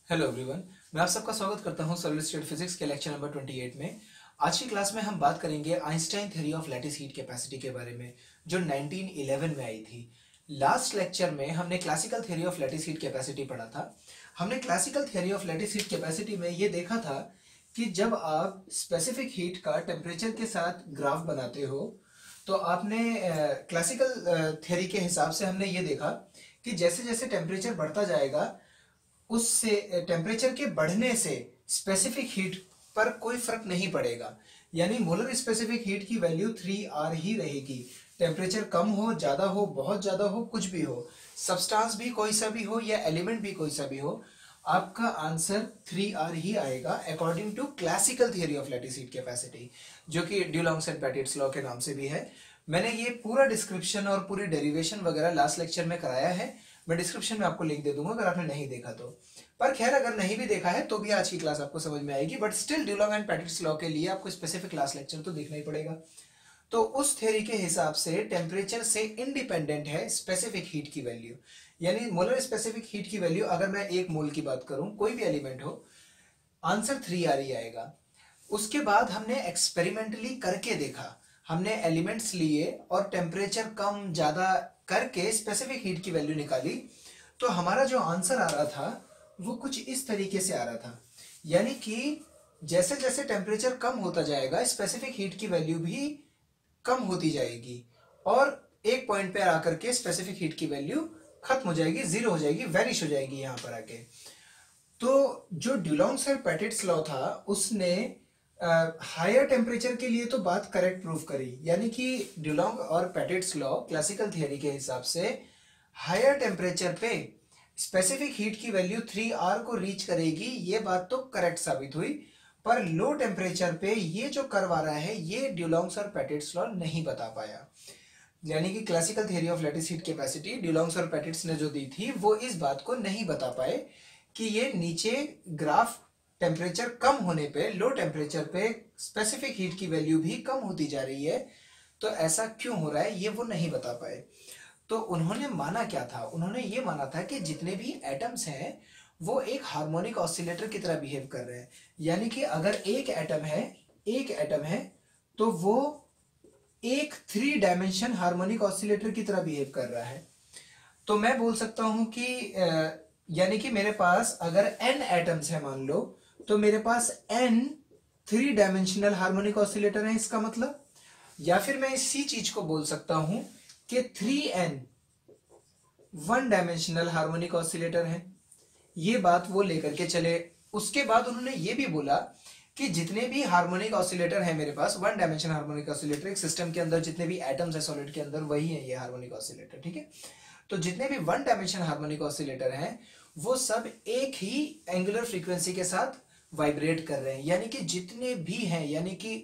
Hello everyone, मैं आप सबका स्वागत करता हूं सॉलिड स्टेट फिजिक्स के लेक्चर नंबर 28 में। आज की क्लास में हम बात करेंगे Einstein theory of lattice heat capacity के बारे में, जो 1911 में आई थी। लास्ट लेक्चर में हमने classical theory of lattice heat capacity पढ़ा था। हमने classical theory of lattice heat capacity में ये देखा था कि जब आप स्पेसिफिक हीट का टेम्परेचर के साथ ग्राफ बनाते हो तो आपने क्लासिकल थ्योरी के हिसाब से हमने ये देखा कि जैसे जैसे टेम्परेचर बढ़ता जाएगा उससे टेम्परेचर के बढ़ने से स्पेसिफिक हीट पर कोई फर्क नहीं पड़ेगा। यानी मोलर स्पेसिफिक हीट की वैल्यू 3R ही रहेगी। टेम्परेचर कम हो, ज्यादा हो, बहुत ज्यादा हो, कुछ भी हो, सब्सटेंस भी कोई सा भी हो या एलिमेंट भी कोई सा भी हो, आपका आंसर 3R ही आएगा according to classical theory of lattice heat capacity, जो कि ड्यूलॉन्ग्स एंड पेटिट्स लॉ के नाम से भी है। मैंने ये पूरा डिस्क्रिप्शन और पूरी डेरिवेशन वगैरह लास्ट लेक्चर में कराया है। मैं डिस्क्रिप्शन में आपको लिंक दे दूंगा अगर आपने नहीं देखा तो। पर खैर, अगर नहीं भी देखा है तो भी आज की क्लास आपको समझ में आएगी, बट स्टिल ड्यूलॉन्ग एंड पेटिट्स लॉ के लिए आपको स्पेसिफिक क्लास लेक्चर तो देखना ही पड़ेगा। तो उस थ्योरी के हिसाब से टेम्परेचर से इंडिपेंडेंट है स्पेसिफिक हीट की वैल्यू। यानी मोलर स्पेसिफिक हीट की वैल्यू, अगर मैं 1 मोल की बात करूं, कोई भी एलिमेंट हो, आंसर 3R ही आएगा। उसके बाद हमने एक्सपेरिमेंटली करके देखा। हमने एलिमेंट्स लिए और टेम्परेचर कम ज्यादा करके स्पेसिफिक हीट की वैल्यू निकाली, तो हमारा जो आंसर आ रहा था वो कुछ इस तरीके से आ रहा था। यानी कि जैसे जैसे टेम्परेचर कम होता जाएगा स्पेसिफिक हीट की वैल्यू भी कम होती जाएगी और एक पॉइंट पे आकर के स्पेसिफिक हीट की वैल्यू खत्म हो जाएगी, जीरो हो जाएगी, वैनिश हो जाएगी यहां पर आके। तो जो ड्यूलॉन्ग्स एंड पेटिट्स लॉ था उसने हायर टेम्परेचर के लिए तो बात करेक्ट प्रूव करी। यानी कि ड्यूलॉन्ग और पेटिट्स लॉ क्लासिकल थियरी के हिसाब से हायर टेम्परेचर पे स्पेसिफिक हीट की वैल्यू 3R को रीच करेगी, ये बात तो करेक्ट साबित हुई। पर लो टेम्परेचर पे ये जो कर्व आ रहा है ये ड्यूलॉन्ग्स और पेटिट्स लॉ नहीं बता पाया। यानी कि classical theory of lattice heat capacity Dulong's और पेटिट्स ने जो दी थी वो इस बात को नहीं बता पाए कि ये नीचे ग्राफ टेम्परेचर कम होने पे, लो टेम्परेचर पे स्पेसिफिक हीट की वैल्यू भी कम होती जा रही है, तो ऐसा क्यों हो रहा है ये वो नहीं बता पाए। तो उन्होंने माना क्या था? उन्होंने ये माना था कि जितने भी एटम्स हैं वो एक हार्मोनिक ऑसिलेटर की तरह बिहेव कर रहे हैं। यानी कि अगर एक एटम है तो वो एक 3 डायमेंशन हार्मोनिक ऑसिलेटर की तरह बिहेव कर रहा है। तो मैं बोल सकता हूं कि यानी कि मेरे पास अगर n एटम्स है मान लो, तो मेरे पास n 3 डायमेंशनल हार्मोनिक ऑसिलेटर है इसका मतलब। या फिर मैं इसी चीज को बोल सकता हूं कि 3n 1 डायमेंशनल हार्मोनिक ऑसिलेटर है। ये बात वो लेकर के चले। उसके बाद उन्होंने ये भी बोला कि जितने भी हार्मोनिक ऑसिलेटर है मेरे पास, 1 डायमेंशन हार्मोनिक ऑसिलेटर, एक सिस्टम के अंदर जितने भी एटम्स है सॉलिड के अंदर वही है ये हार्मोनिक ऑसिलेटर, ठीक है। तो जितने भी 1 डायमेंशन हार्मोनिक ऑसिलेटर हैं वो सब एक ही एंगुलर फ्रीक्वेंसी के साथ वाइब्रेट कर रहे हैं। यानी कि जितने भी हैं, यानी कि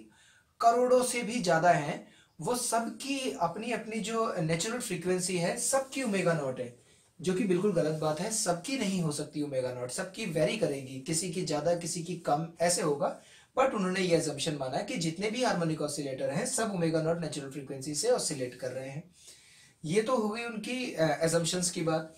करोड़ों से भी ज्यादा हैं, वो सबकी अपनी अपनी जो नेचुरल फ्रीक्वेंसी है सबकी ओमेगा नॉट है, जो कि बिल्कुल गलत बात है। सबकी नहीं हो सकती ओमेगा नॉट, सबकी वेरी करेगी, किसी की ज्यादा किसी की कम, ऐसे होगा। बट उन्होंने ये अजम्पशन माना कि जितने भी हार्मोनिक ऑसिलेटर हैं सब ओमेगा नॉट नेचुरल फ्रीक्वेंसी से ऑसिलेट कर रहे हैं। ये तो हो गई उनकी एजम्पशंस की बात।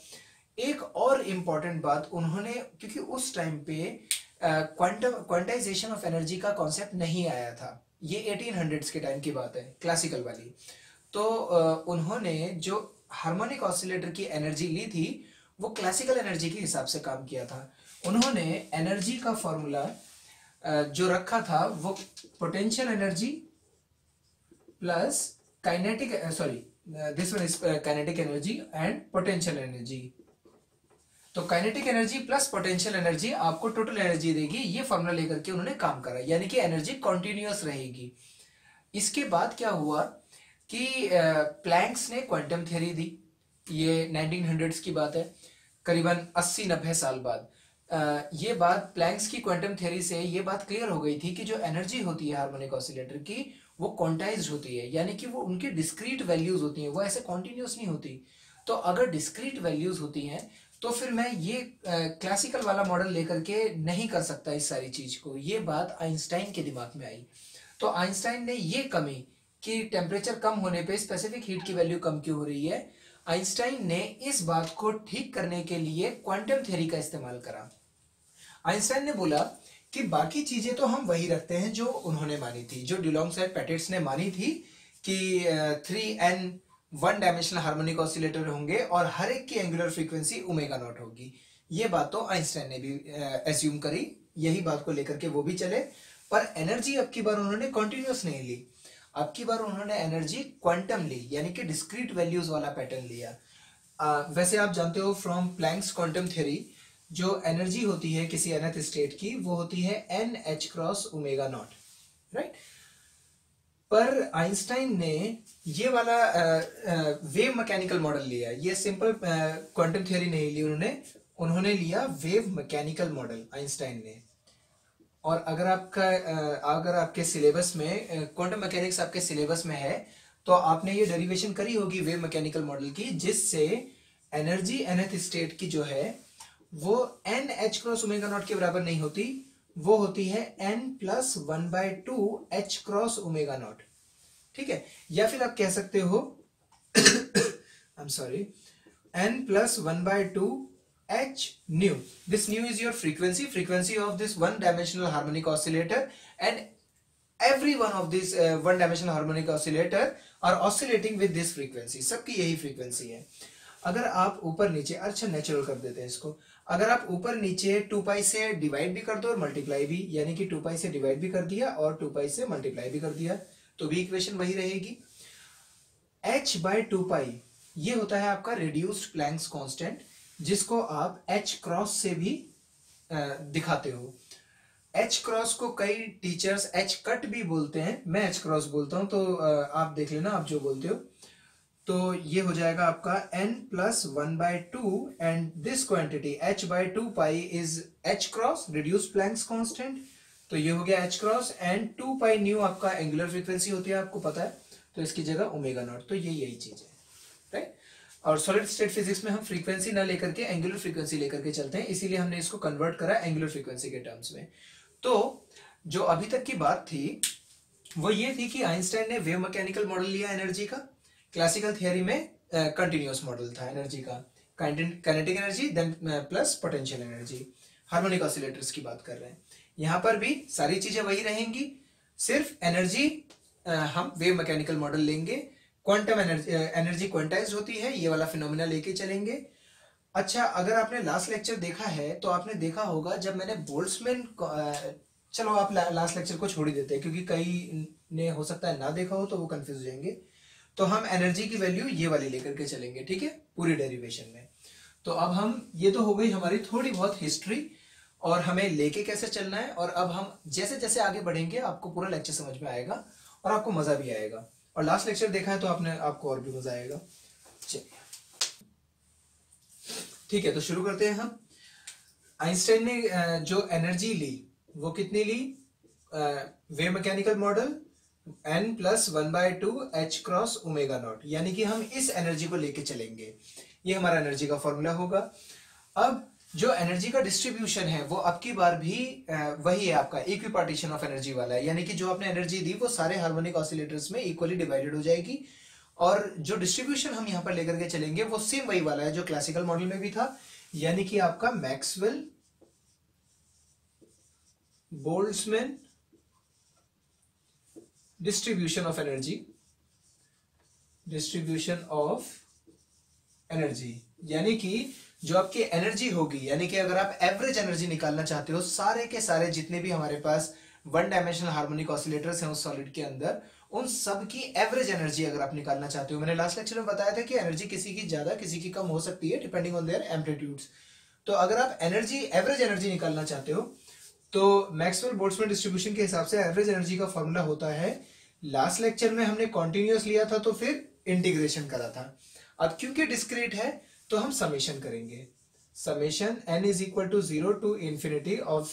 एक और इंपॉर्टेंट बात उन्होंने, क्योंकि उस टाइम पे क्वांटाइजेशन ऑफ एनर्जी का कॉन्सेप्ट नहीं आया था, ये 1800s के टाइम की बात है, क्लासिकल वाली। तो उन्होंने जो हार्मोनिक ऑसिलेटर की एनर्जी ली थी वो क्लासिकल एनर्जी के हिसाब से काम किया था। उन्होंने एनर्जी का फॉर्मूला जो रखा था वो potential energy plus kinetic, sorry this one is kinetic energy and potential energy. तो kinetic energy plus potential energy आपको टोटल एनर्जी देगी, ये फॉर्मूला लेकर के उन्होंने काम करा। यानी कि एनर्जी कॉन्टिन्यूअस रहेगी। इसके बाद क्या हुआ कि प्लैंक्स ने क्वांटम थ्योरी दी। ये 1900s की बात है, करीबन 80-90 साल बाद। ये बात प्लैंक्स की क्वांटम थ्योरी से ये बात क्लियर हो गई थी कि जो एनर्जी होती है हार्मोनिक ऑसिलेटर की वो क्वांटाइज्ड होती है। यानी कि वो उनकी डिस्क्रीट वैल्यूज होती हैं, वो ऐसे कॉन्टिन्यूअस नहीं होती। तो अगर डिस्क्रीट वैल्यूज होती हैं तो फिर मैं ये क्लासिकल वाला मॉडल लेकर के नहीं कर सकता इस सारी चीज को। ये बात आइंस्टाइन के दिमाग में आई। तो आइंस्टाइन ने ये कमी कि टेम्परेचर कम होने पे स्पेसिफिक हीट की वैल्यू कम क्यों हो रही है, आइंस्टाइन ने इस बात को ठीक करने के लिए क्वांटम थ्योरी का इस्तेमाल करा। आइंस्टाइन ने बोला कि बाकी चीजें तो हम वही रखते हैं जो उन्होंने मानी थी, जो डुलोंग्स एंड पेटिट्स ने मानी थी कि 3n one dimensional harmonic oscillator होंगे और हर एक की एंगुलर फ्रीक्वेंसी ओमेगा नॉट होगी। ये बात तो आइंस्टाइन ने भी एज्यूम करी, यही बात को लेकर के वो भी चले। पर एनर्जी अब की बार उन्होंने कॉन्टिन्यूस नहीं ली, अब की बार उन्होंने एनर्जी क्वांटम ली, यानी कि डिस्क्रीट वैल्यूज वाला पैटर्न लिया। वैसे आप जानते हो फ्रॉम प्लैंक्स क्वांटम थ्योरी जो एनर्जी होती है किसी nth स्टेट की वो होती है NH cross omega not, right. पर आइंस्टाइन ने ये वाला वेव मैकेनिकल मॉडल लिया, ये सिंपल क्वांटम थ्योरी नहीं ली उन्होंने लिया वेव मैकेनिकल मॉडल आइंस्टाइन ने। और अगर आपके सिलेबस में क्वांटम मैकेनिक्स आपके सिलेबस में है तो आपने ये डेरिवेशन करी होगी वेव मैकेनिकल मॉडल की, जिससे एनर्जी nth स्टेट की जो है वो NH क्रॉस ओमेगा नॉट के बराबर नहीं होती, वो होती है n+1/2 H cross omega not, ठीक है। या फिर आप कह सकते हो आई am sorry n+1/2 H nu. This nu is your frequency of this one dimensional harmonic oscillator, and every one of these one dimensional harmonic oscillator are oscillating with this frequency. सबकी यही फ्रीक्वेंसी है। अगर आप ऊपर नीचे, अच्छा natural कर देते हैं इसको, अगर आप ऊपर नीचे 2 पाई से डिवाइड भी कर दो और मल्टीप्लाई भी, यानी कि 2 पाई से डिवाइड भी कर दिया और 2 पाई से मल्टीप्लाई भी कर दिया, तो भी इक्वेशन वही रहेगी। h/2 पाई ये होता है आपका रिड्यूस्ड प्लैंक्स कांस्टेंट, जिसको आप h क्रॉस से भी दिखाते हो। h क्रॉस को कई टीचर्स h कट भी बोलते हैं, मैं h क्रॉस बोलता हूं, तो आप देख लेना आप जो बोलते हो। तो ये हो जाएगा आपका n+1/2 and this quantity h/2 pi is h cross reduced Planck's constant, तो ये हो गया h cross, and 2 pi nu आपका एंगुलर फ्रीक्वेंसी होती है, आपको पता है, तो इसकी जगह ओमेगा नॉट, तो यही चीज है, राइट। और सॉलिड स्टेट फिजिक्स में हम फ्रीक्वेंसी ना लेकर के एंगुलर फ्रीक्वेंसी लेकर के चलते हैं, इसीलिए हमने इसको कन्वर्ट करा एंगुलर फ्रीक्वेंसी के टर्म्स में। तो जो अभी तक की बात थी वो ये थी कि आइंस्टाइन ने वेव मैकेनिकल मॉडल लिया एनर्जी का, क्लासिकल थियरी में कंटिन्यूअस मॉडल था एनर्जी का, kinetic energy then plus potential energy, harmonic oscillators की बात कर रहे हैं। यहां पर भी सारी चीजें वही रहेंगी, सिर्फ एनर्जी हम वेव मैकेनिकल मॉडल लेंगे, क्वांटम एनर्जी क्वांटाइज्ड होती है, ये वाला फिनोमिना लेके चलेंगे। अच्छा, अगर आपने लास्ट लेक्चर देखा है तो आपने देखा होगा जब मैंने बोल्ट्जमैन, चलो आप लास्ट लेक्चर को छोड़ ही देते हैं क्योंकि कई ने हो सकता है ना देखा हो तो वो कंफ्यूज हो जाएंगे। तो हम एनर्जी की वैल्यू ये वाली लेकर के चलेंगे, ठीक है, पूरी डेरिवेशन में। तो अब हम, ये तो हो गई हमारी थोड़ी बहुत हिस्ट्री और हमें लेके कैसे चलना है, और अब हम जैसे जैसे आगे बढ़ेंगे आपको पूरा लेक्चर समझ में आएगा और आपको मजा भी आएगा, और लास्ट लेक्चर देखा है तो आपको और भी मजा आएगा। चलिए ठीक है, तो शुरू करते हैं हम। आइंस्टाइन ने जो एनर्जी ली वो कितनी ली, wave mechanical model n+1/2 H cross omega nought, यानी कि हम इस एनर्जी को लेके चलेंगे, ये हमारा एनर्जी का फॉर्मूला होगा। अब जो एनर्जी का डिस्ट्रीब्यूशन है वो अब की बार भी वही है, आपका इक्विपार्टीशन ऑफ एनर्जी वाला है, यानी कि जो आपने एनर्जी दी वो सारे हार्मोनिक ऑसिलेटर्स में इक्वली डिवाइडेड हो जाएगी, और जो डिस्ट्रीब्यूशन हम यहां पर लेकर के चलेंगे वो सेम वही वाला है जो क्लासिकल मॉडल में भी था, यानी कि आपका Maxwell Boltzmann distribution of energy, यानी कि जो आपकी एनर्जी होगी, यानी कि अगर आप एवरेज एनर्जी निकालना चाहते हो सारे के सारे जितने भी हमारे पास वन डायमेंशनल हार्मोनिक ऑसिलेटर्स हैं उस सॉलिड के अंदर, उन सब की एवरेज एनर्जी अगर आप निकालना चाहते हो, मैंने लास्ट लेक्चर में बताया था कि एनर्जी किसी की ज्यादा किसी की कम हो सकती है डिपेंडिंग ऑन देयर एम्पलीट्यूड्स। तो अगर आप एवरेज एनर्जी निकालना चाहते हो तो मैक्सवेल बोल्ट्जमैन डिस्ट्रीब्यूशन के हिसाब से एवरेज एनर्जी का फॉर्मूला होता है, लास्ट लेक्चर में हमने कॉन्टिन्यूअस लिया था तो फिर इंटीग्रेशन करा था, अब क्योंकि डिस्क्रीट है तो हम समेशन करेंगे, summation n is equal to 0 to infinity of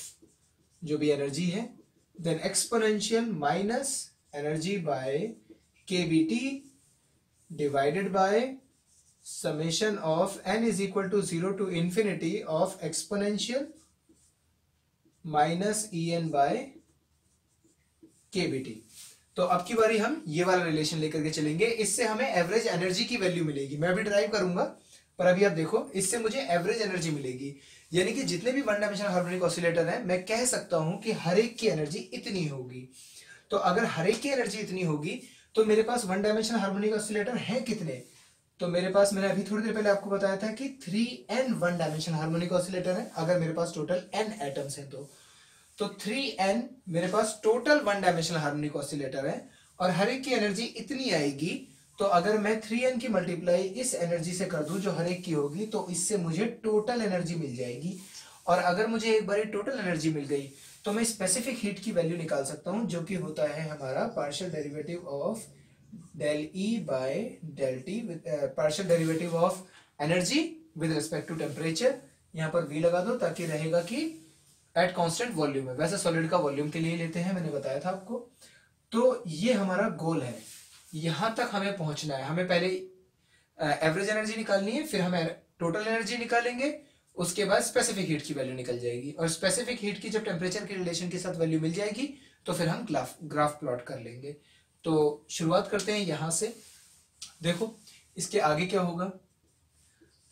जो भी एनर्जी है, then exponential minus energy by kBT divided by summation of n is equal to 0 to infinity of exponential minus En by kBT। तो अब की बारी हम ये वाला रिलेशन लेकर के चलेंगे, इससे हमें एवरेज एनर्जी की वैल्यू मिलेगी, मैं भी ड्राइव करूंगा पर अभी आप देखो इससे मुझे एवरेज एनर्जी मिलेगी, यानी कि जितने भी वन डायमेंशनल हार्मोनिक ऑसिलेटर हैं, मैं कह सकता हूं कि हर एक की एनर्जी इतनी होगी। तो अगर हर एक की एनर्जी इतनी होगी तो मेरे पास वन डायमेंशनल हार्मोनिक ऑसिलेटर हैं कितने? तो मेरे पास, मैंने अभी थोड़ी देर पहले आपको बताया था कि 3n one dimensional harmonic oscillator है, अगर मेरे पास टोटल n एटम्स हैं तो 3n मेरे पास total one dimensional harmonic oscillator है, और हर एक की एनर्जी इतनी आएगी। तो अगर मैं 3n की मल्टीप्लाई इस एनर्जी से कर दूं जो हर एक की होगी, तो इससे मुझे टोटल एनर्जी मिल जाएगी। और अगर मुझे एक बार टोटल एनर्जी मिल गई तो मैं स्पेसिफिक हीट की वैल्यू निकाल सकता हूं, जो कि होता है हमारा partial derivative of del E by del T, partial derivative of energy with respect to temperature. यहां पर V लगा दो ताकि रहेगा कि एट कांस्टेंट वॉल्यूम है, वैसे सॉलिड का वॉल्यूम के लिए लेते हैं, मैंने बताया था आपको। तो ये हमारा गोल है, यहां तक हमें पहुंचना है। हमें पहले एवरेज एनर्जी निकालनी है, फिर हमें टोटल एनर्जी निकालेंगे, उसके बाद स्पेसिफिक हीट की वैल्यू निकल जाएगी, और स्पेसिफिक हीट की जब टेम्परेचर के रिलेशन के साथ वैल्यू मिल जाएगी तो फिर हम ग्राफ प्लॉट कर लेंगे। तो शुरुआत करते हैं यहां से। देखो इसके आगे क्या होगा,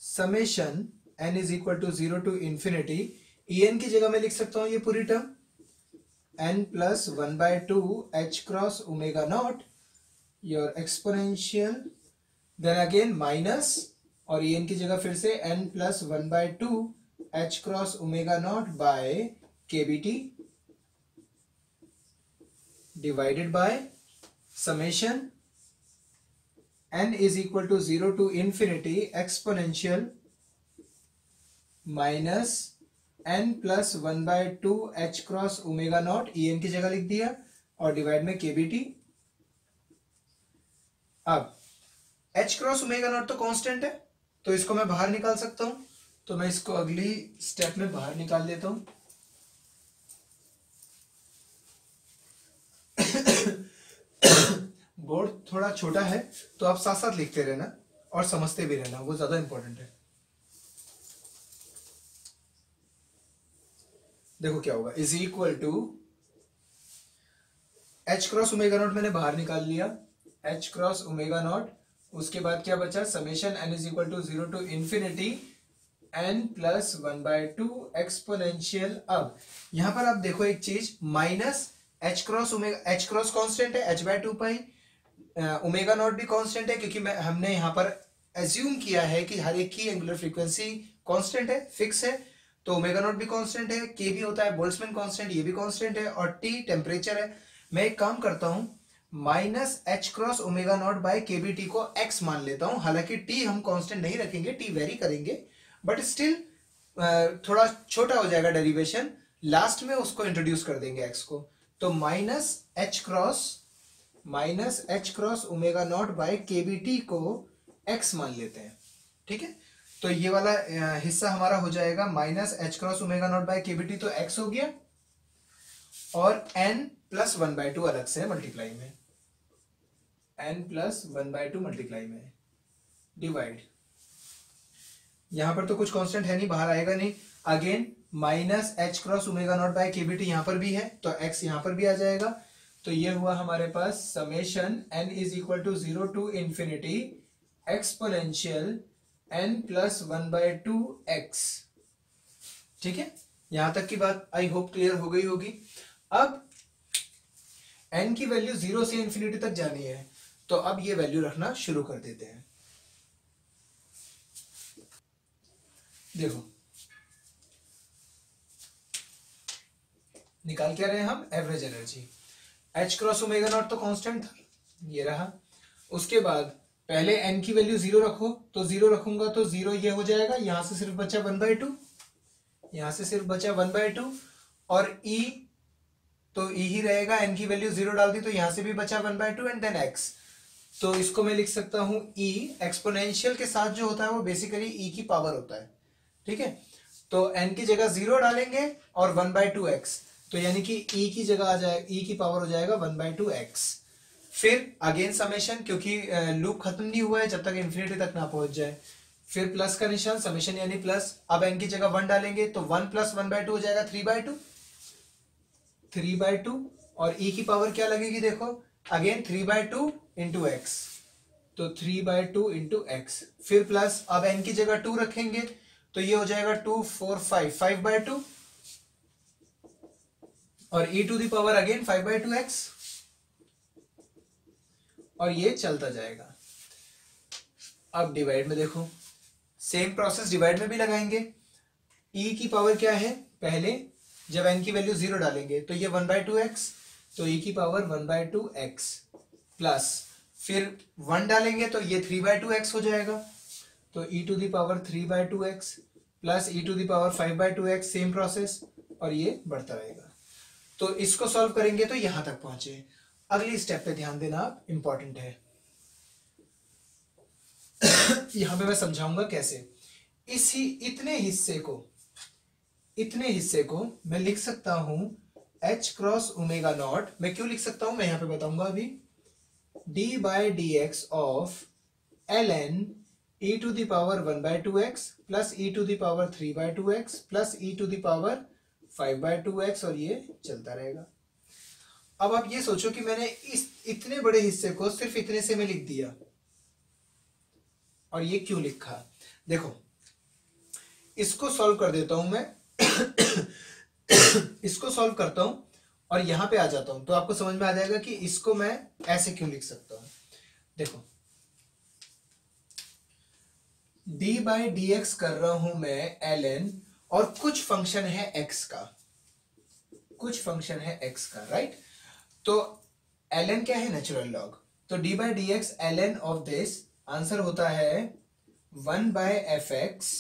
summation n is equal to 0 to infinity, En की जगह मैं लिख सकता हूं ये पूरी term n plus 1/2 h cross omega naught, your exponential, then again minus, और En की जगह फिर से n plus 1/2 h cross omega not by kBT divided by summation n is equal to 0 to infinity exponential minus n plus 1/2 h cross omega naught, En की जगह लिख दिया, और डिवाइड में kBT। अब h क्रॉस ओमेगा नॉट तो constant है, तो इसको मैं बाहर निकाल सकता हूं, तो मैं इसको अगली स्टेप में बाहर निकाल देता हूं। बोर्ड थोड़ा छोटा है तो आप साथ साथ लिखते रहना और समझते भी रहना, वो ज्यादा इंपॉर्टेंट है। देखो क्या होगा, is equal to H cross omega naught मैंने बाहर निकाल लिया, एच क्रॉस ओमेगा नॉट, उसके बाद क्या बचा, summation n is equal to 0 to infinity n plus 1/2 exponential. अब यहां पर आप देखो एक चीज, minus H cross omega, H cross constant है h/2 पाई, ओमेगा नॉट भी कांस्टेंट है, क्योंकि हमने यहां पर एज्यूम किया है कि हर एक की एंगुलर फ्रीक्वेंसी कांस्टेंट है, फिक्स है, तो ओमेगा नॉट भी कांस्टेंट है, के भी होता है बोल्ट्जमैन कांस्टेंट, ये भी कांस्टेंट है, और टी टेम्परेचर है। मैं एक काम करता हूं, minus H cross omega not by KBT को एक्स मान लेता हूं, हालांकि टी हम कांस्टेंट नहीं रखेंगे, टी वेरी करेंगे, बट स्टिल थोड़ा छोटा हो जाएगा डेरिवेशन, लास्ट में उसको इंट्रोड्यूस कर देंगे एक्स को। तो minus H cross omega not by KBT को एक्स मान लेते हैं, ठीक है। तो ये वाला हिस्सा हमारा हो जाएगा minus H cross omega not by KBT, तो एक्स हो गया, और n प्लस 1/2 अलग से मल्टीप्लाई में, n प्लस 1/2 मल्टीप्लाई में, डिवाइड, यहां पर तो कुछ कांस्टेंट है नहीं, बाहर आएगा नहीं, again minus H cross omega not by KBT यहां पर भी है, तो x यहां पर भी आ जाएगा। तो ये हुआ हमारे पास summation n is equal to 0 to infinity exponential n plus 1/2 x, ठीक है। यहां तक की बात आई होप क्लियर हो गई होगी। अब n की वैल्यू 0 से इंफिनिटी तक जानी है, तो अब ये वैल्यू रखना शुरू कर देते हैं। देखो निकाल क्या रहे हैं हम, average energy, H cross omega not तो कांस्टेंट था, ये रहा। उसके बाद पहले n की वैल्यू 0 रखो, तो 0 रखूंगा तो 0 ये हो जाएगा, यहां से सिर्फ बचा 1/2, यहां से सिर्फ बचा 1/2, और e तो e ही रहेगा, n की वैल्यू 0 डाल दी तो यहां से भी बचा 1/2 एंड देन x। तो इसको मैं लिख सकता हूं e, एक्सपोनेंशियल के साथ जो होता है वो बेसिकली e की पावर होता है, ठीक है। तो n की जगह 0 डालेंगे और 1/2 x, तो यानी कि e की जगह आ जाएगा, e की पावर हो जाएगा 1/2 x। फिर अगेन समेशन, क्योंकि लूप खत्म नहीं हुआ है जब तक इंफिनिटी तक ना पहुंच जाए, फिर प्लस का निशान, समेशन यानी प्लस, अब n की जगह 1 डालेंगे तो 1 प्लस 1/2 हो जाएगा 3/2, और e की पावर क्या लगेगी, देखो अगेन 3/2 इंटू एक्स, तो 3/2 इंटू एक्स, फिर प्लस, अब n की जगह 2 रखेंगे तो ये हो जाएगा 2 4 5 5/2 और e to the power again 5/2x और ये चलता जाएगा। अब डिवाइड में देखो, सेम प्रोसेस डिवाइड में भी लगाएंगे। e की पावर क्या है, पहले जब n की वैल्यू 0 डालेंगे तो ये 1/2x, तो e की पावर 1/2x प्लस फिर 1 डालेंगे तो ये 3/2x हो जाएगा, तो e to the power 3/2x plus e to the power 5/2x, same process और ये बढ़ता रहेगा। तो इसको सॉल्व करेंगे तो यहां तक पहुंचे। अगली स्टेप पे ध्यान देना आप, इंपॉर्टेंट है। यहां पे मैं समझाऊंगा कैसे। इतने हिस्से को मैं लिख सकता हूं h क्रॉस ओमेगा नॉट। मैं क्यों लिख सकता हूं मैं यहां पे बताऊंगा अभी। d/dx of ln e to the power 1/2x plus e to the power 3/2x plus e to the power 5/2x और ये चलता रहेगा। अब आप ये सोचो कि मैंने इस इतने बड़े हिस्से को सिर्फ इतने से में लिख दिया, और ये क्यों लिखा। देखो इसको सॉल्व कर देता हूं मैं इसको सॉल्व करता हूं और यहां पे आ जाता हूं तो आपको समझ में आ जाएगा कि इसको मैं ऐसे क्यों लिख सकता हूं। देखो d/dx कर रहा हूं मैं ln, और कुछ फंक्शन है x का, राइट। तो ln क्या है, नेचुरल लॉग। तो d/dx ln of this answer होता है 1/fx,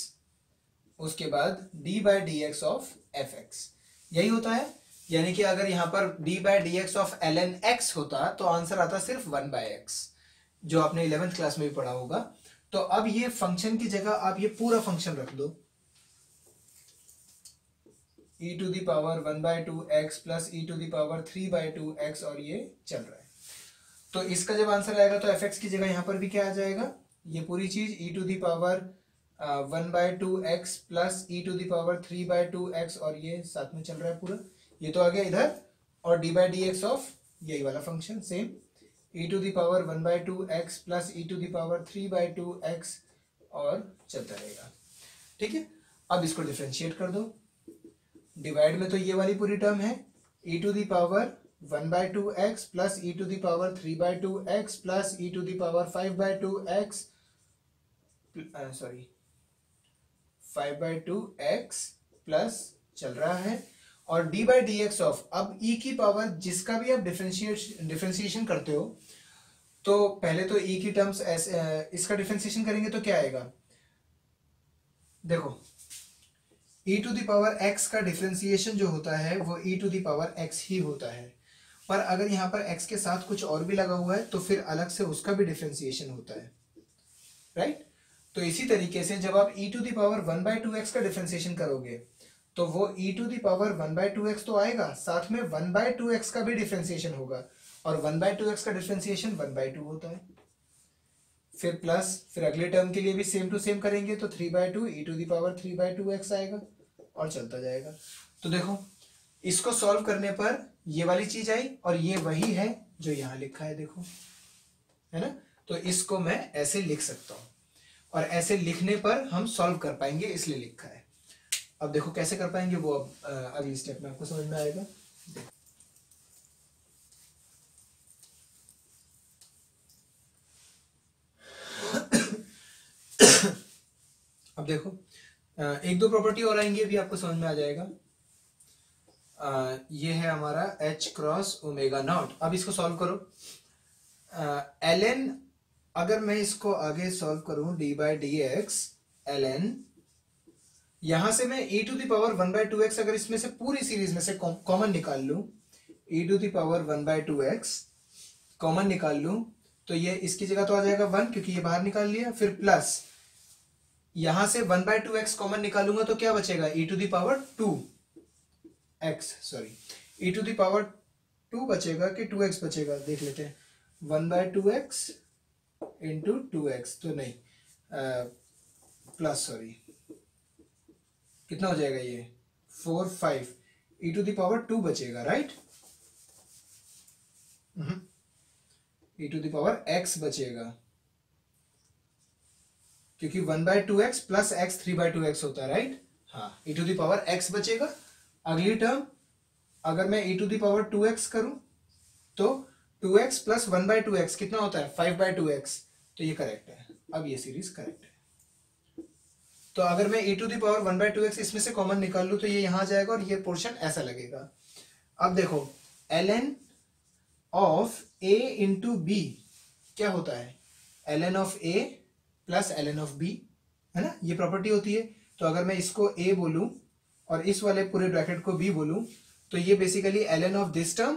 उसके बाद d/dx ऑफ fx, यही होता है। यानी कि अगर यहां पर d/dx ऑफ ln x होता तो आंसर आता सिर्फ 1/x, जो आपने 11th क्लास में भी पढ़ा होगा। तो अब ये फंक्शन की जगह आप ये पूरा फंक्शन रख दो, e to the power 1/2x plus e to the power 3/2x और ये चल रहा है। तो इसका जब आंसर आएगा तो fx की जगह यहां पर भी क्या आ जाएगा, ये पूरी चीज e to the power 1/2x plus e to the power 3/2x और ये साथ में चल रहा है पूरा, ये तो आ गया इधर। और d/dx ऑफ यही वाला function same e to the power 1/2x plus e to the power 3/2x और चलता रहेगा। ठीक है, अब इसको डिफरेंशिएट कर दो। डिवाइड में तो ये वाली पूरी टर्म है e to the power 1/2x plus e to the power 3/2x plus e to the power 5/2x 5/2x plus चल रहा है। और d/dx ऑफ, अब e की पावर जिसका भी आप डिफरेंशिएशन करते हो तो पहले तो e की टर्म्स इसका डिफरेंशिएशन करेंगे तो क्या आएगा। देखो e to the power x का डिफरेंशिएशन जो होता है वो e to the power x ही होता है, पर अगर यहां पर x के साथ कुछ और भी लगा हुआ है तो फिर अलग से उसका भी डिफरेंशिएशन होता है, राइट। तो इसी तरीके से जब आप e to the power 1/2x का डिफरेंशिएशन करोगे तो वो e to the power 1/2x तो आएगा, साथ में 1/2x का भी डिफरेंशिएशन होगा, और 1/2x का डिफरेंशिएशन 1/2 होता है। फिर प्लस, फिर अगले टर्म के लिए भी सेम टू सेम करेंगे तो 3/2 e to the power 3/2x आएगा और चलता जाएगा। तो देखो इसको सॉल्व करने पर ये वाली चीज आई और ये वही है जो यहां लिखा है, देखो है ना। तो इसको मैं ऐसे लिख सकता हूं और ऐसे लिखने पर हम सॉल्व कर पाएंगे, इसलिए लिखा है। अब देखो कैसे कर पाएंगे वो अब अगली स्टेप में आपको समझ में आएगा। अब देखो एक दो प्रॉपर्टी और आएंगी, अभी आपको समझ में आ जाएगा। ये है हमारा h क्रॉस ओमेगा नॉट। अब इसको सॉल्व करो। ln, अगर मैं इसको आगे सॉल्व करूं d/dx ln, यहां से मैं e to the power 1/2x अगर इसमें से पूरी सीरीज में से कॉमन निकाल लूं, e to the power 1/2x common निकाल लूं तो ये इसकी जगह तो आ जाएगा 1 क्योंकि ये बाहर निकाल लिया, फिर प्लस यहां से 1/2x कॉमन निकालूंगा तो क्या बचेगा, e to the power 2x, sorry e to the power 2 बचेगा कि 2x बचेगा, देख लेते हैं। 1/2x इंटू 2x तो नहीं, प्लस सॉरी कितना हो जाएगा ये 4 5 e टू द पावर 2 बचेगा, right. e to the power x बचेगा, क्योंकि 1/2x प्लस x 3/2x होता है, राइट। हाँ, e⁻ x बचेगा। अगली टर्म अगर मैं e⁻2x करूं तो 2x प्लस 1/2x कितना होता है, 5/2x। तो ये करेक्ट है। अब ये सीरीज करेक्ट है। तो अगर मैं e⁻1/2x इसमें से कॉमन निकाल लूं तो ये यहां जाएगा और ये पोर्शन ऐसा लगेगा। अब देखो ln of a into B क्या होता है, ln of a plus ln of b, है ना, ये प्रॉपर्टी होती है। तो अगर मैं इसको a बोलूं और इस वाले पूरे ब्रैकेट को b बोलूं तो ये basically ln of this term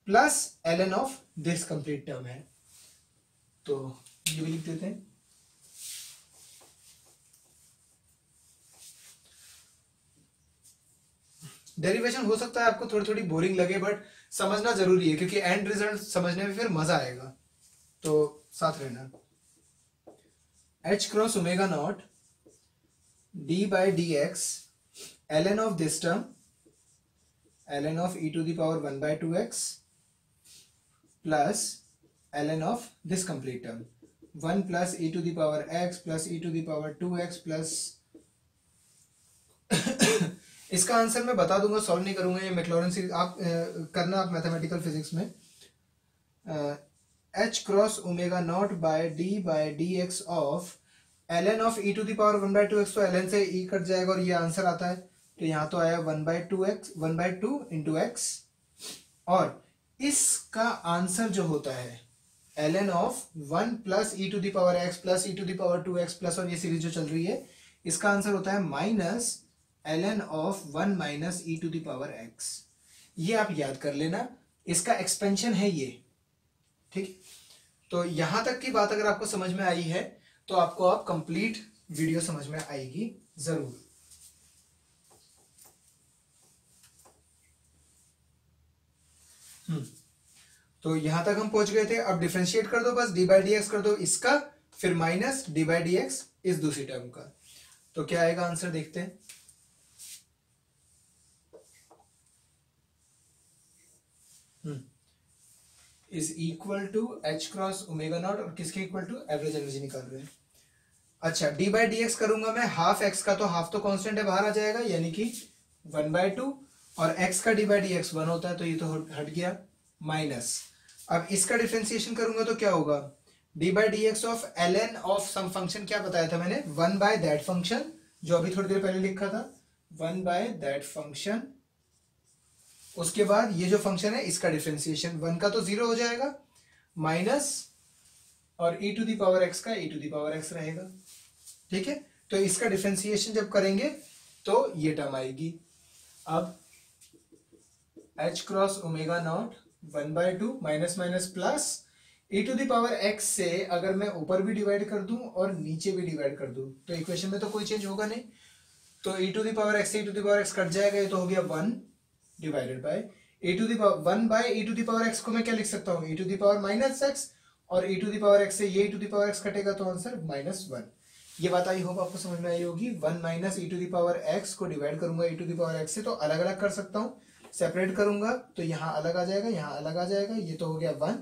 plus ln of this complete term है। तो ये भी लिख देते हैं। डेरिवेशन हो सकता है आपको थोड़ी थोड़ी बोरिंग लगे, बट समझना जरूरी है क्योंकि एंड रिजल्ट समझने में फिर मजा आएगा। तो साथ रहना। h cross omega not d/dx ln of this term ln of e⁻1/2x plus ln of this complete term 1 plus e⁻x plus e⁻2x plus इसका आंसर मैं बता दूंगा, सॉल्व नहीं करूंगा। ये मैक्लॉरेन सीरीज आप करना, आप मैथमेटिकल फिजिक्स में h cross omega not by d/dx of ln of e⁻1/2x। तो ln से e कट जाएगा और ये आंसर आता है। तो यहां तो आया 1/2 इंटू x, और इसका आंसर जो होता है ln of 1 plus e⁻x plus e⁻2x plus, और ये सीरीज जो चल रही है इसका आंसर होता है minus ln of 1 minus e⁻x। ये आप याद कर लेना, इसका एक्सपेंशन है ये, ठीक। तो यहां तक की बात अगर आपको समझ में आई है तो आपको आप कंप्लीट वीडियो समझ में आएगी जरूर। तो यहां तक हम पहुंच गए थे। अब डिफरेंशिएट कर दो, बस d/dx कर दो इसका, फिर माइनस d/dx इस दूसरी टर्म का। तो क्या आएगा आंसर, देखते हैं। Is equal to h cross omega naught, और किसके इक्वल टू, एवरेज एनर्जी निकाल रहे हैं। अच्छा, d/dx करूंगा मैं हाफ x का, तो हाफ तो कांस्टेंट है, बाहर आ जाएगा, यानी कि 1/2, और x का d/dx 1 होता है तो ये तो हट गया, माइनस। अब इसका डिफरेंशिएशन करूंगा तो क्या होगा, d/dx of ln of some function, क्या बताया था मैंने, 1 बाय दैट फंक्शन, जो अभी थोड़ी देर पहले लिखा था, 1 बाय दैट फंक्शन। उसके बाद ये जो फंक्शन है इसका डिफरेंशिएशन, 1 का तो 0 हो जाएगा, माइनस, और e⁻x का e⁻x रहेगा, ठीक है। तो इसका डिफरेंशिएशन जब करेंगे तो ये टर्म आएगी। अब h cross omega naught 1/2 minus minus plus e⁻x से अगर मैं ऊपर भी डिवाइड कर दूं और नीचे भी डिवाइड कर दूं तो इक्वेशन में तो कोई चेंज होगा नहीं। तो e⁻x से e⁻x कट जाएगा, ये तो हो गया 1 डिवाइडेड बाय 1 बाय e⁻x को मैं क्या लिख सकता हूँ, e⁻−x, और e⁻x से ये e⁻x कटेगा तो आंसर -1। ये बात आई होप आपको समझ में आई होगी। 1 माइनस e⁻x को डिवाइड करूंगा e⁻x से तो अलग अलग कर सकता हूँ, सेपरेट करूंगा तो यहाँ अलग आ जाएगा, यहाँ अलग आ जाएगा, ये तो हो गया 1,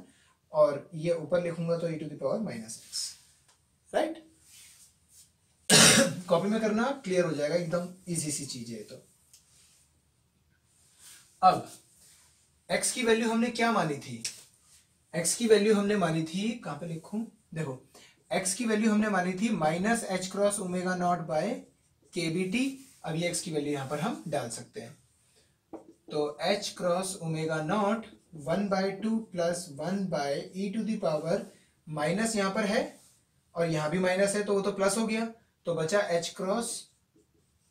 और ये ऊपर लिखूंगा तो e⁻−x, राइट। कॉपी में करना, क्लियर हो जाएगा, एकदम इजी सी चीज है। तो अब x की वैल्यू हमने क्या मानी थी, x की वैल्यू हमने मानी थी, कहां पे लिखूं, देखो x की वैल्यू हमने मानी थी minus h cross omega not by kbt। अब ये x की वैल्यू यहां पर हम डाल सकते हैं, तो h cross omega naught 1/2 plus 1 by e⁻, minus यहां पर है और यहां भी माइनस है तो वो तो प्लस हो गया, तो बचा h cross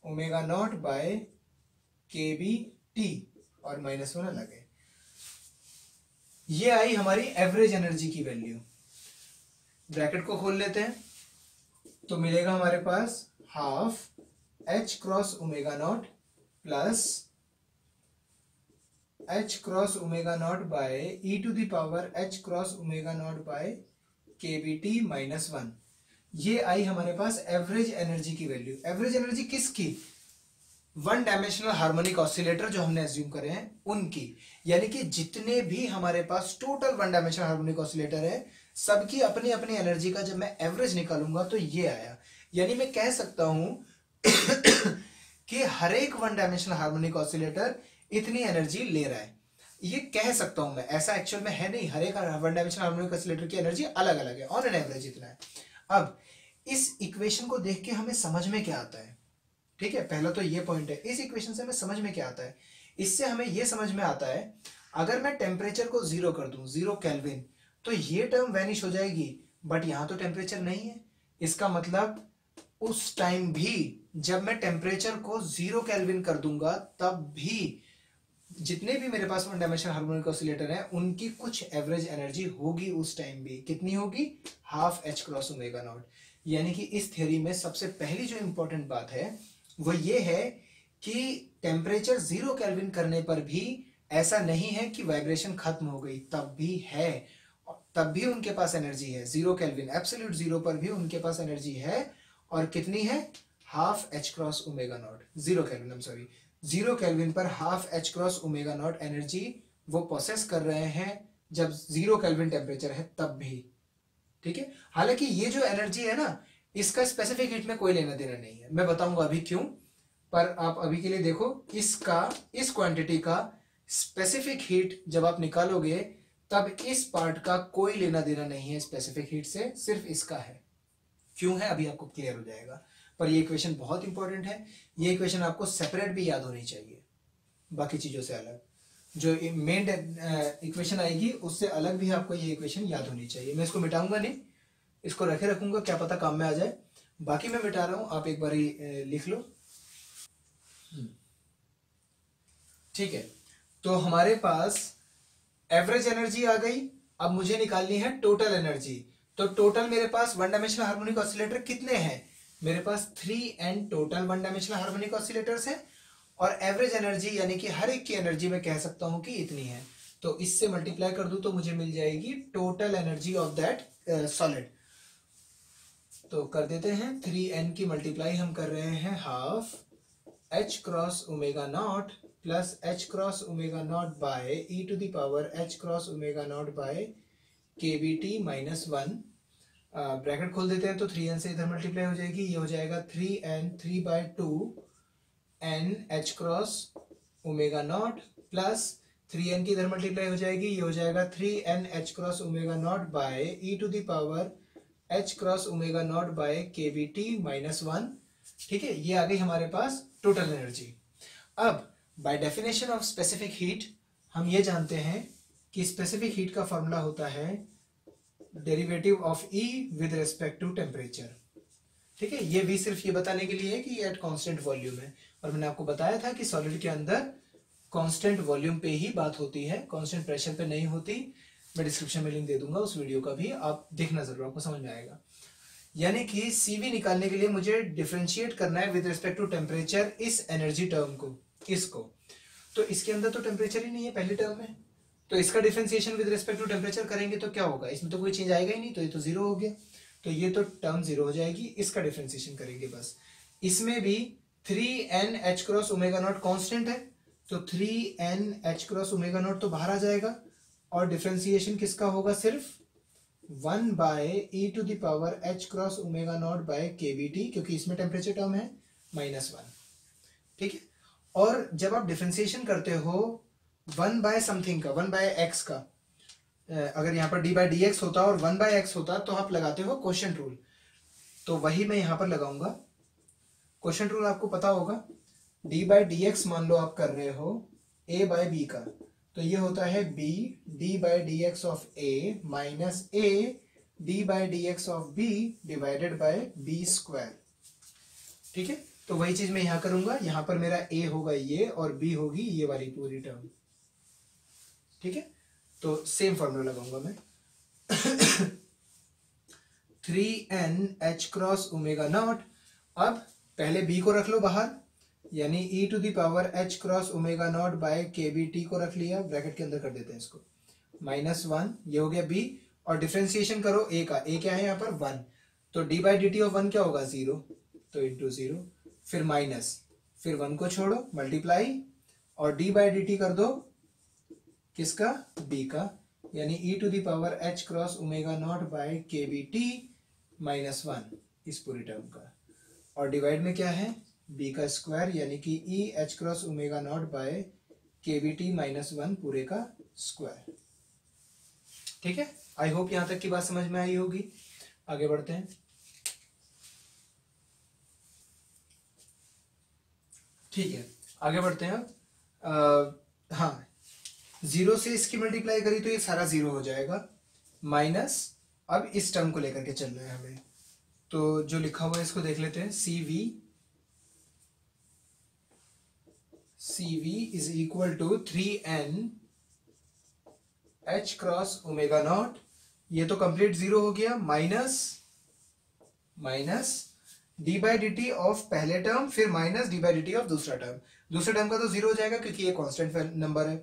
omega not by kbt, और -1 अलग है। ये आई हमारी एवरेज एनर्जी की वैल्यू। ब्रैकेट को खोल लेते हैं तो मिलेगा हमारे पास half h cross omega not plus h cross omega not by e⁻h cross omega not by kbt -1। ये आई हमारे पास एवरेज एनर्जी की वैल्यू। एवरेज एनर्जी किसकी, 1 डायमेंशनल हार्मोनिक ऑसिलेटर जो हमने एज्यूम करे हैं उनकी, यानी कि जितने भी हमारे पास टोटल 1 डायमेंशनल हार्मोनिक ऑसिलेटर है सबकी अपनी अपनी एनर्जी का जब मैं एवरेज निकालूंगा तो ये आया। यानी मैं कह सकता हूं कि हर एक वन डायमेंशनल हार्मोनिक ऑसिलेटर इतनी एनर्जी ले रहा है, ये कह सकता हूं मैं। ऐसा एक्चुअल में है नहीं, हर एक वन डायमेंशनल हार्मोनिक ऑसिलेटर की एनर्जी अलग अलग है, ऑन एन एवरेज इतना है। अब इस इक्वेशन को देख के हमें समझ में क्या आता है, ठीक है, पहला तो ये पॉइंट है। इस इक्वेशन से हमें समझ में क्या आता है, इससे हमें ये समझ में आता है अगर मैं टेम्परेचर को 0 कर दूं, 0 केल्विन, तो ये टर्म वैनिश हो जाएगी, बट यहां तो टेम्परेचर नहीं है। इसका मतलब उस टाइम भी जब मैं टेम्परेचर को 0 केल्विन कर दूंगा तब भी जितने भी मेरे पास वन डायमेंशनल हार्मोनिक ऑसिलेटर है उनकी कुछ एवरेज एनर्जी होगी उस टाइम भी। कितनी होगी? Half H cross omega nought. यानी कि इस थ्योरी में सबसे पहली जो इंपॉर्टेंट बात है वो ये है कि टेम्परेचर 0 केल्विन करने पर भी ऐसा नहीं है कि वाइब्रेशन खत्म हो गई, तब भी है, तब भी उनके पास एनर्जी है। 0 केल्विन एब्सोल्यूट 0 पर भी उनके पास एनर्जी है, और कितनी है? Half H cross omega nought. 0 kelvin, I am sorry, 0 kelvin पर half H cross omega nought energy वो प्रोसेस कर रहे हैं जब 0 केल्विन टेम्परेचर है तब भी, ठीक है। हालांकि ये जो एनर्जी है ना, इसका स्पेसिफिक हीट में कोई लेना देना नहीं है, मैं बताऊंगा अभी क्यों, पर आप अभी के लिए देखो इसका, इस क्वांटिटी का स्पेसिफिक हीट जब आप निकालोगे तब इस पार्ट का कोई लेना देना नहीं है स्पेसिफिक हीट से, सिर्फ इसका है। क्यों है अभी आपको क्लियर हो जाएगा, पर ये इक्वेशन बहुत इंपॉर्टेंट है। ये इक्वेशन आपको सेपरेट भी याद होनी चाहिए बाकी चीजों से अलग, जो मेन इक्वेशन आएगी उससे अलग भी आपको ये इक्वेशन याद होनी चाहिए। मैं इसको मिटाऊंगा नहीं, इसको रखे रखूंगा, क्या पता काम में आ जाए। बाकी मैं मिटा रहा हूं, आप एक बार लिख लो, ठीक है। तो हमारे पास एवरेज एनर्जी आ गई, अब मुझे निकालनी है टोटल एनर्जी। तो टोटल मेरे पास वन डायमेंशनल हार्मोनिक ऑसिलेटर कितने हैं? मेरे पास 3n total one dimensional harmonic oscillators हैं, और एवरेज एनर्जी यानी कि हर एक की एनर्जी मैं कह सकता हूं कि इतनी है। तो इससे मल्टीप्लाई कर दूं तो मुझे मिल जाएगी total energy of that solid. तो कर देते हैं, 3n की मल्टीप्लाई हम कर रहे हैं half h cross omega not plus h cross omega not by e to the power h cross omega not by kBt minus 1। Bracket खोल देते हैं तो 3n से इधर मल्टीप्लाई हो जाएगी, ये हो जाएगा 3n 3/2 n h cross omega not plus 3n की इधर मल्टीप्लाई हो जाएगी, ये हो जाएगा 3n h cross omega not by e to the power h cross omega not by kBt minus 1। ठीक है, ये आ गई हमारे पास टोटल एनर्जी। अब by definition of specific heat हम ये जानते हैं कि स्पेसिफिक हीट का फॉर्मूला होता है derivative of E with respect to temperature. ठीक है, ये भी सिर्फ ये बताने के लिए है कि ये एट कांस्टेंट वॉल्यूम है, और मैंने आपको बताया था कि सॉलिड के अंदर कांस्टेंट वॉल्यूम पे ही बात होती है, कांस्टेंट प्रेशर पे नहीं होती। मैं डिस्क्रिप्शन में लिंक दे दूंगा उस वीडियो का भी, आप देखना जरूर, आपको समझ में आएगा। यानी कि CV निकालने के लिए मुझे डिफरेंशिएट करना है विद रिस्पेक्ट टू टेम्परेचर इस एनर्जी टर्म को, इसको। तो इसके अंदर तो टेम्परेचर ही नहीं है पहले टर्म में, तो इसका differentiation with respect to temperature करेंगे तो क्या होगा? इसमें तो कोई चेंज आएगा ही नहीं, तो ये तो जीरो हो गया, तो ये तो टर्म जीरो हो जाएगी। इसका डिफरेंशिएशन करेंगे बस। इसमें भी 3n h cross omega not constant है, तो 3n h cross omega not तो बाहर आ जाएगा, और डिफरेंशिएशन किसका होगा? सिर्फ 1 by e to the power h cross omega not by kBt, क्योंकि इसमें टेम्परेचर टर्म है, माइनस 1। ठीक है, और जब आप डिफरेंशिएशन करते हो 1 बाय समथिंग का, 1 बाय x का, अगर यहाँ पर d बाय dx होता और 1 बाय x होता तो आप लगाते हो क्वोशिएंट रूल, तो वही मैं यहाँ पर लगाऊंगा। क्वोशिएंट रूल आपको पता होगा, d बाय dx मान लो आप कर रहे हो a बाय b का, तो ये होता है b d by dx of a minus a d by dx of b divided by b square. ठीक है, तो वही चीज मैं यहां करूंगा, यहां पर मेरा a होगा ये, और b होगी ये वाली पूरी टर्म। ठीक है, तो सेम फॉर्मूला लगाऊंगा मैं 3n h cross omega not. अब पहले b को रख लो बाहर, यानी e to the power h cross omega not by kBt को रख लिया, ब्रैकेट के अंदर कर देते हैं इसको, माइनस 1, ये हो गया b, और डिफरेंशिएशन करो a का, a क्या है यहाँ पर 1, तो d बाई dt ऑफ 1 क्या होगा? 0, तो इंटू 0, फिर माइनस, फिर 1 को छोड़ो, मल्टीप्लाई, और d बाई dt कर दो किसका? b का, यानी e to the power H cross omega not by K B T minus one इस पूरी टर्म का, और डिवाइड में क्या है बी का स्क्वायर यानी कि E H cross omega not by K B T minus one पूरे का स्क्वायर। ठीक है, आई होप यहां तक की बात समझ में आई होगी। आगे बढ़ते हैं। ठीक है, आगे बढ़ते हैं। हाँ, जीरो से इसकी मल्टीप्लाई करी तो ये सारा जीरो हो जाएगा, माइनस अब इस टर्म को लेकर के चलना है हमें, तो जो लिखा हुआ है इसको देख लेते हैं। C V is equal to 3n H cross omega nought, ये तो कंप्लीट जीरो हो गया, minus D by D T of पहले टर्म, फिर minus D by D T of दूसरा टर्म। दूसरे टर्म का तो जीरो हो जाएगा क्योंकि ये कांस्टेंट नंबर है,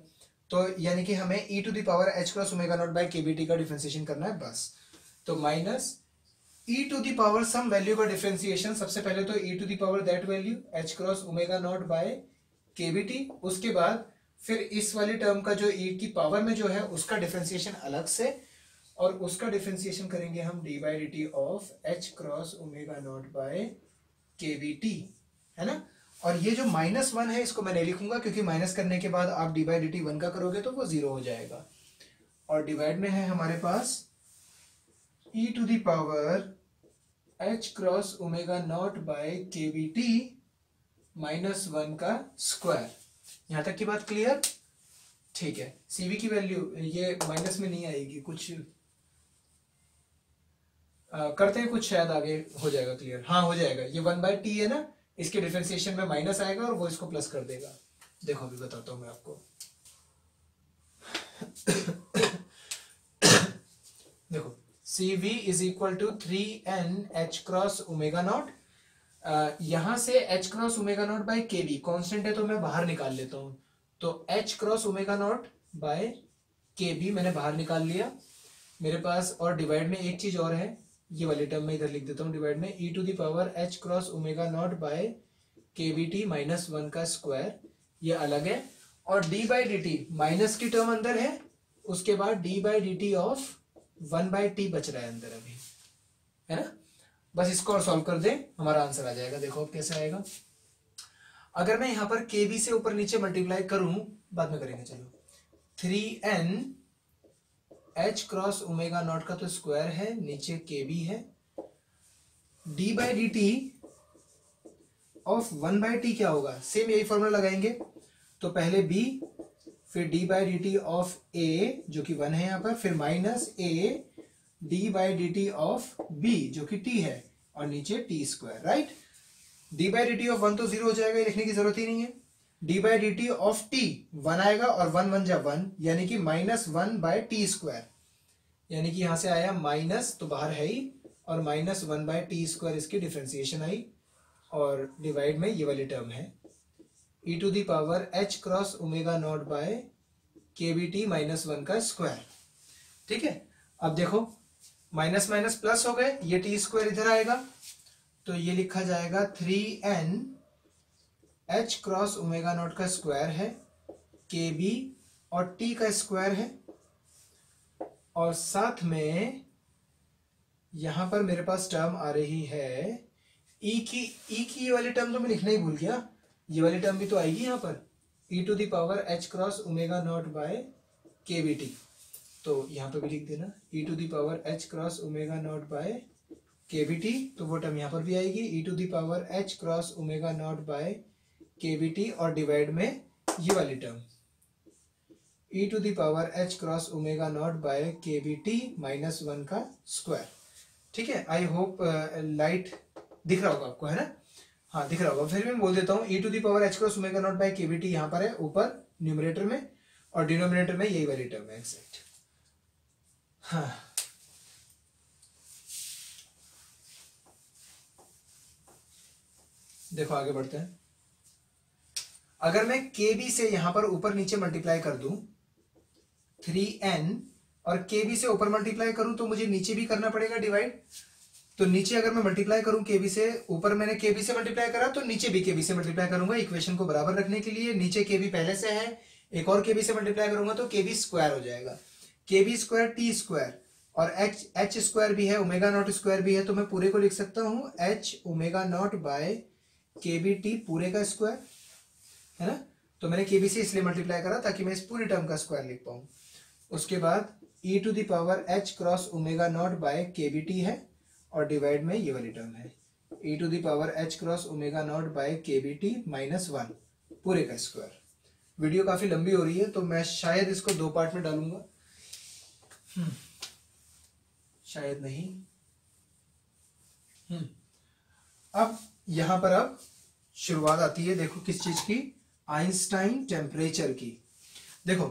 तो यानी कि हमें e to the power H cross omega not by K B T का डिफरेंशिएशन करना है बस। तो minus e to the power some value का डिफरेंशिएशन, सबसे पहले तो e to the power that value H cross omega not by K B T, उसके बाद फिर इस वाली टर्म का जो ई की पावर में जो है उसका डिफरेंशिएशन अलग से, और उसका डिफरेंशिएशन करेंगे हम D by D T of H cross omega not by K B T, है ना। और ये जो माइनस वन है इसको मैं नहीं लिखूंगा क्योंकि माइनस करने के बाद आप D by D T one का करोगे तो वो जीरो हो जाएगा, और डिवाइड में है हमारे पास e to the power H cross omega not by K B T minus one का स्क्वायर। यहां तक की बात क्लियर? ठीक है, सीवी की वैल्यू ये माइनस में नहीं आएगी, कुछ करते हैं, कुछ शायद आगे हो जाएगा क्लियर। हाँ हो जाएगा, ये वन बाय टी है ना, इसके डिफरेंशिएशन में माइनस आएगा और वो इसको प्लस कर देगा। देखो अभी बताता हूं मैं आपको। देखो C V is equal to 3n H cross omega nought, यहां से H cross omega not by K B constant है तो मैं बाहर निकाल लेता हूं, तो H cross omega not by K B मैंने बाहर निकाल लिया मेरे पास, और डिवाइड में एक चीज और है, ये वाली टर्म में इधर लिख देता हूं, डिवाइड में e to the power H cross omega not by K B T minus one का स्क्वायर, ये अलग है, और D by D T minus की टर्म अंदर है, उसके बाद D by D T of one by T बच रहा है अंदर अभी, है ना। बस इसको और सॉल्व कर दे, हमारा आंसर आ जाएगा। देखो अब कैसे आएगा, अगर मैं यहां पर के बी से ऊपर नीचे मल्टीप्लाई करूं, बाद में करेंगे, चलो 3n H cross omega not का तो स्क्वायर है, नीचे के बी है, D by D T of one by T क्या होगा, सेम यही फॉर्मूला लगाएंगे, तो पहले बी फिर D by D T of A जो कि वन है यहां पर, फिर minus A D by D T of B जो कि टी है, और नीचे T square, right. D by D T of one तो जीरो हो जाएगा, लिखने की जरूरत ही नहीं है। D by D T of T one आएगा, और वन वन जा वन, यानी कि minus one by T square, यानी कि यहां से आया माइनस तो बाहर है ही, और minus one by T square इसकी डिफरेंशिएशन आई, और डिवाइड में ये वाली टर्म है e to the power H cross omega not by K B T minus one का स्क्वायर। ठीक है, अब देखो माइनस माइनस प्लस हो गए, ये टी स्क्वायर इधर आएगा, तो ये लिखा जाएगा 3n H cross omega not का स्क्वायर है, के बी और टी का स्क्वायर है, और साथ में यहां पर मेरे पास टर्म आ रही है ई की ये वाली टर्म तो मैं लिखना ही भूल गया, ये वाली टर्म भी तो आएगी यहां पर, e to the power H cross omega not by K B T, तो यहां पर भी लिख देना e to the power H cross omega not by K B T, तो वो टर्म यहां पर भी आएगी e to the power H cross omega not by K B T, और डिवाइड में ये वाली term e to the power H cross omega not by K B T minus one का स्क्वायर। ठीक है, आई होप लाइट दिख रहा होगा आपको, है ना। हाँ दिख रहा होगा, फिर मैं बोल देता हूँ e to the power H cross omega not by K B T यहाँ पर है ऊपर न्यूमरेटर में, और डिनोमिनेटर में यही वाली टर्म है एग्जैक्ट। हाँ देखो आगे बढ़ते हैं, अगर मैं के बी से यहां पर ऊपर नीचे मल्टीप्लाई कर दूं 3n, और के बी से ऊपर मल्टीप्लाई करूं तो मुझे नीचे भी करना पड़ेगा डिवाइड, तो नीचे अगर मैं मल्टीप्लाई करूं के बी से, ऊपर मैंने के बी से मल्टीप्लाई करा तो नीचे भी के बी से मल्टीप्लाई करूंगा, इक्वेशन को बराबर रखने के लिए। नीचे के बी पहले से है, एक और के बी से मल्टीप्लाई करूंगा तो के बी स्क्वायर हो जाएगा, kb² t² और h स्क्वायर भी है, ओमेगा नॉट स्क्वायर भी है, तो मैं पूरे को लिख सकता हूँ h omega not by kbt पूरे का स्क्वायर, है ना। तो मैंने kb से इसलिए मल्टीप्लाई करा ताकि मैं इस पूरी टर्म का स्क्वायर लिख पाऊँ। उसके बाद e to the power h cross omega not by kbt है और डिवाइड में ये वाली टर्म है e to the power h cross omega not by kbt -1 पूरे का स्क्वायर। वीडियो काफी लंबी हो रही है तो मैं शायद इसको 2 पार्ट में डालूंगा, शायद नहीं। अब यहां पर अब शुरुआत आती है, देखो किस चीज की, आइंस्टाइन टेम्परेचर की। देखो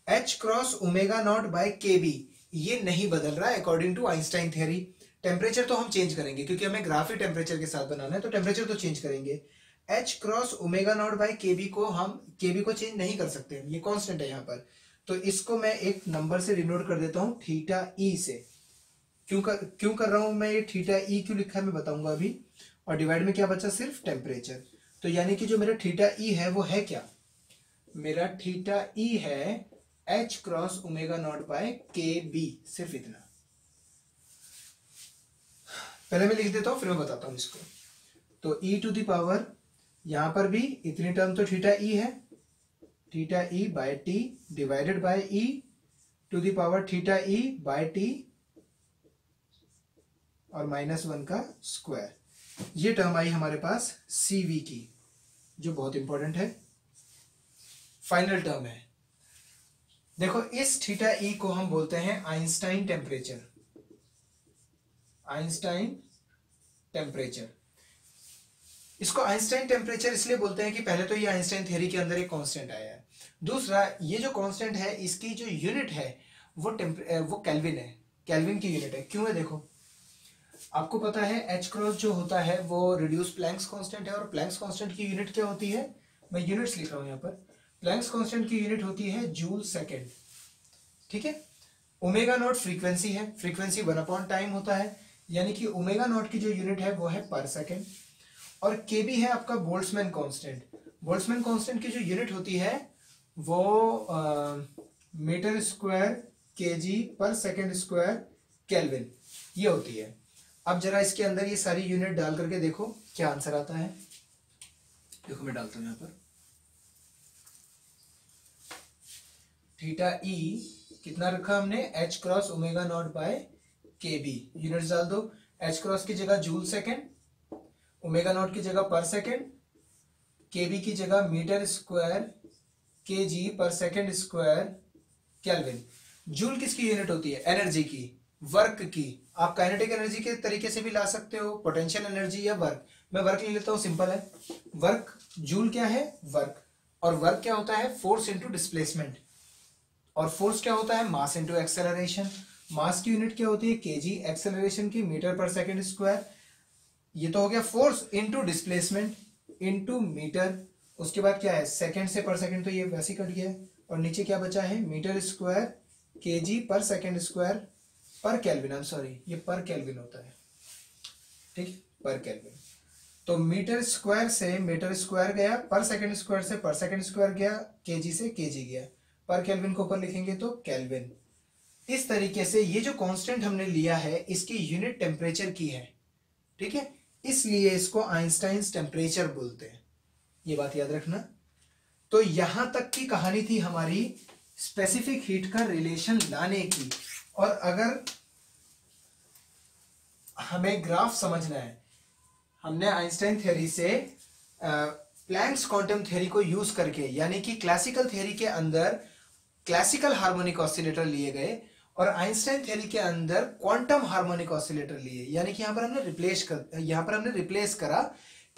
h cross omega not by kb ये नहीं बदल रहा है according to Einstein theory. Temperature तो हम चेंज करेंगे क्योंकि हमें ग्राफ ही टेम्परेचर के साथ बनाना है, तो टेम्परेचर तो चेंज करेंगे। h cross omega not by kb को हम kb को चेंज नहीं कर सकते, ये कांस्टेंट है यहाँ पर। तो इसको मैं एक नंबर से डिनोट कर देता हूँ थीटा ई से। क्यों कर रहा हूं मैं ये थीटा ई क्यों लिखा है मैं बताऊंगा अभी। और डिवाइड में क्या बचा, सिर्फ टेम्परेचर। तो यानी कि जो मेरा थीटा ई है वो है क्या, मेरा थीटा ई है h cross omega not by kb, सिर्फ इतना। पहले मैं लिख देता हूं फिर मैं बताता हूं इसको। तो e टू द पावर यहां पर भी इतनी टर्म तो थीटा ई है, theta E by T divided by e to the power theta E by T और -1 का स्क्वायर। ये टर्म आई हमारे पास CV की, जो बहुत इंपॉर्टेंट है, फाइनल टर्म है। देखो इस थीटा ई को हम बोलते हैं आइंस्टाइन टेम्परेचर। आइंस्टाइन टेम्परेचर, इसको आइंस्टाइन टेम्परेचर इसलिए बोलते हैं कि पहले तो ये आइंस्टाइन थ्योरी के अंदर एक कांस्टेंट आया है, दूसरा ये जो कांस्टेंट है इसकी जो यूनिट है वो केल्विन है, केल्विन की यूनिट है। क्यों है, देखो आपको पता है h क्रॉस जो होता है वो रिड्यूस प्लैंक्स कांस्टेंट है, और प्लैंक्स कांस्टेंट की यूनिट क्या होती है, मैं यूनिट्स लिख रहा हूं यहाँ पर। प्लैंक्स कांस्टेंट की यूनिट होती है जूल सेकेंड, ठीक है। ओमेगा नॉट फ्रीक्वेंसी है, फ्रीक्वेंसी 1/टाइम होता है, यानी कि ओमेगा नॉट की जो यूनिट है वो है पर सेकेंड। और kb है आपका बोल्ट्जमैन कांस्टेंट। बोल्ट्जमैन कांस्टेंट की जो यूनिट होती है वो मीटर स्क्वायर kg पर सेकेंड स्क्वायर केल्विन ये होती है। अब जरा इसके अंदर ये सारी यूनिट डाल करके देखो क्या आंसर आता है। देखो मैं डालता हूं यहां पर थीटा ई कितना रखा हमने, h cross omega not by kb, units डाल दो। h क्रॉस की जगह जूल सेकेंड, ओमेगा नॉट की जगह पर सेकेंड, kb की जगह मीटर स्क्वायर kg पर सेकेंड स्क्वायर केल्विन। जूल किसकी यूनिट होती है, एनर्जी की, वर्क की। आप काइनेटिक एनर्जी के तरीके से भी ला सकते हो, पोटेंशियल एनर्जी या वर्क। मैं वर्क ले लेता हूं, सिंपल है। वर्क जूल क्या है, वर्क, और वर्क क्या होता है, फोर्स इनटू डिस्प्लेसमेंट, और फोर्स क्या होता है, मास इनटू एक्सेलरेशन। मास की यूनिट क्या होती है, केजी, एक्सेलरेशन की मीटर पर सेकेंड स्क्वायर। ये तो हो गया force into displacement into metre. उसके बाद क्या है, सेकेंड से पर सेकेंड, तो ये वैसे कट गया, और नीचे क्या बचा है, मीटर स्क्वायर केजी पर सेकेंड स्क्वायर पर केल्विन। आई एम सॉरी, ये पर केल्विन होता है, ठीक है, पर केल्विन। तो मीटर स्क्वायर से मीटर स्क्वायर गया, पर सेकेंड स्क्वायर से पर सेकेंड स्क्वायर गया, केजी से केजी गया, पर केल्विन को ऊपर लिखेंगे तो केल्विन। इस तरीके से ये जो कांस्टेंट हमने लिया है इसकी यूनिट टेम्परेचर की है, ठीक है, इसलिए इसको आइंस्टाइन्स टेम्परेचर बोलते हैं, ये बात याद रखना। तो यहां तक की कहानी थी हमारी स्पेसिफिक हीट का रिलेशन लाने की। और अगर हमें ग्राफ समझना है, हमने आइंस्टाइन थ्योरी से प्लैंक्स क्वांटम थ्योरी को यूज करके, यानी कि क्लासिकल थ्योरी के अंदर क्लासिकल हार्मोनिक ऑसिलेटर लिए गए और आइंस्टाइन थ्योरी के अंदर क्वांटम हार्मोनिक ऑसिलेटर लिए, यानी कि यहां पर हमने रिप्लेस करा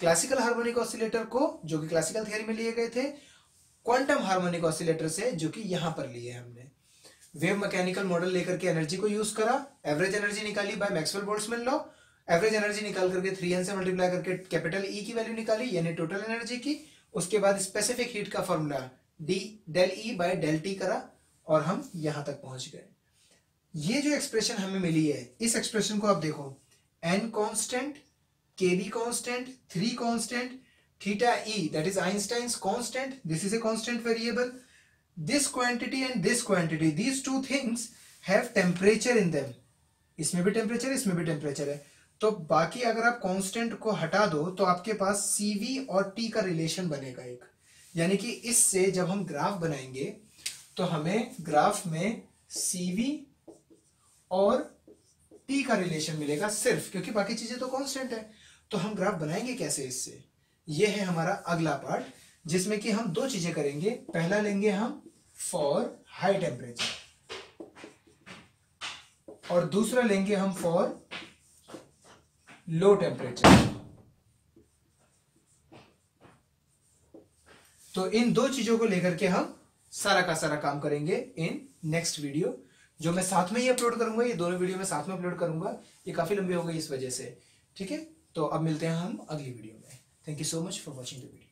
क्लासिकल हार्मोनिक ऑसिलेटर को जो कि क्लासिकल थ्योरी में लिए गए थे क्वांटम हार्मोनिक ऑसिलेटर से जो कि यहां पर लिए हमने। वेव मैकेनिकल मॉडल लेकर के एनर्जी को यूज करा, एवरेज एनर्जी निकाली bye Maxwell Boltzmann law, average energy निकाल करके 3n से मल्टीप्लाई करके कैपिटल ई की वैल्यू निकाली यानी टोटल एनर्जी की। उसके बाद स्पेसिफिक हीट का formula D del E by del T करा और हम यहां तक पहुंच गए। ये जो एक्सप्रेशन हमें मिली है, इस एक्सप्रेशन को आप देखो, n constant, kb constant, 3 constant, theta e that is Einstein's constant, this is a constant variable, this quantity and this quantity, these two things have temperature in them, इसमें भी टेम्परेचर, इसमें भी टेम्परेचर है, तो बाकी अगर आप कांस्टेंट को हटा दो तो आपके पास सीवी और टी का रिलेशन बनेगा एक, यानी कि इससे जब हम ग्राफ बनाएंगे तो हमें ग्राफ में सीवी और टी का रिलेशन मिलेगा सिर्फ, क्योंकि बाकी चीजें तो कांस्टेंट है। तो हम ग्राफ बनाएंगे कैसे इससे, ये है हमारा अगला पार्ट, जिसमें कि हम दो चीजें करेंगे। पहला लेंगे हम फॉर हाई टेम्परेचर और दूसरा लेंगे हम फॉर लो टेम्परेचर। तो इन दो चीजों को लेकर के हम सारा का सारा काम करेंगे इन नेक्स्ट वीडियो, जो मैं साथ में ही अपलोड करूंगा। ये दोनों वीडियो मैं साथ में अपलोड करूंगा, ये काफी लंबी हो गई इस वजह से, ठीक है। तो अब मिलते हैं हम अगली वीडियो में। Thank you so much for watching the video.